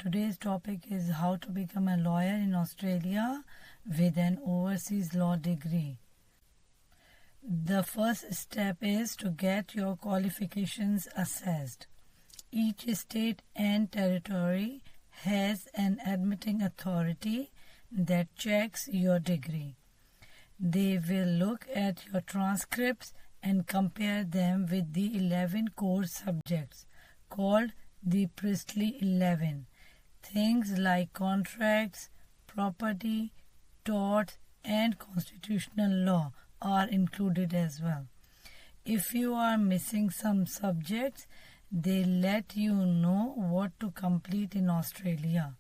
Today's topic is how to become a lawyer in Australia with an overseas law degree. The first step is to get your qualifications assessed. Each state and territory has an admitting authority that checks your degree. They will look at your transcripts and compare them with the 11 core subjects called the Priestley 11. Things like contracts, property, torts, and constitutional law are included as well. If you are missing some subjects, they let you know what to complete in Australia.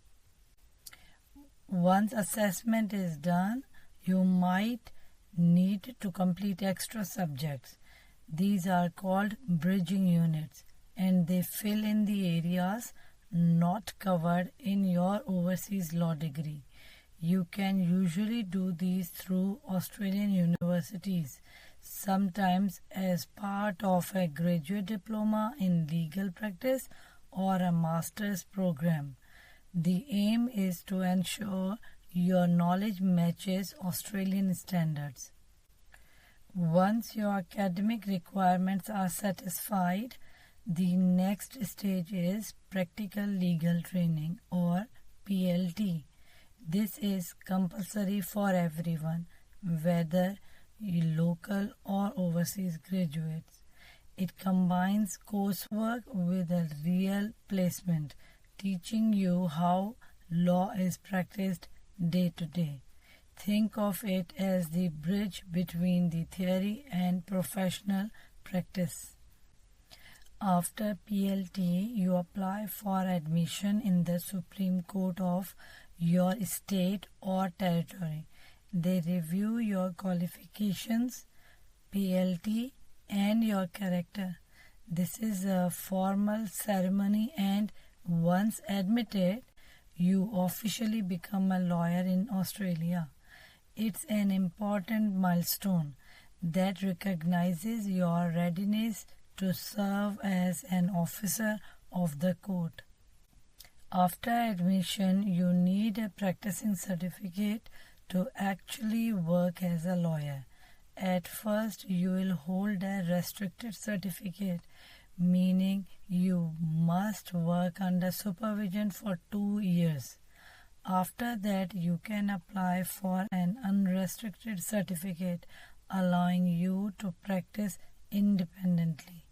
Once assessment is done, you might need to complete extra subjects. These are called bridging units, and they fill in the areas not covered in your overseas law degree. You can usually do these through Australian universities, sometimes as part of a graduate diploma in legal practice or a master's program. The aim is to ensure your knowledge matches Australian standards. Once your academic requirements are satisfied, the next stage is practical legal training or PLT. This is compulsory for everyone, whether local or overseas graduates. It combines coursework with a real placement, teaching you how law is practiced day to day. Think of it as the bridge between the theory and professional practice. After PLT, you apply for admission in the Supreme Court of your state or territory. They review your qualifications, PLT, and your character. This is a formal ceremony, and once admitted, you officially become a lawyer in Australia. It's an important milestone that recognizes your readiness to serve as an officer of the court. After admission, you need a practicing certificate to actually work as a lawyer. At first, you will hold a restricted certificate, meaning you must work under supervision for 2 years. After that, you can apply for an unrestricted certificate, allowing you to practice independently.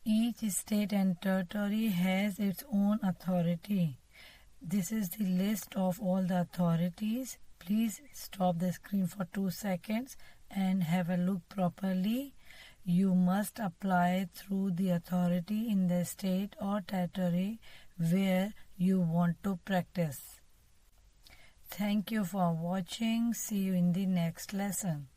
Each state and territory has its own authority. This is the list of all the authorities. Please stop the screen for 2 seconds and have a look properly. You must apply through the authority in the state or territory where you want to practice. Thank you for watching. See you in the next lesson.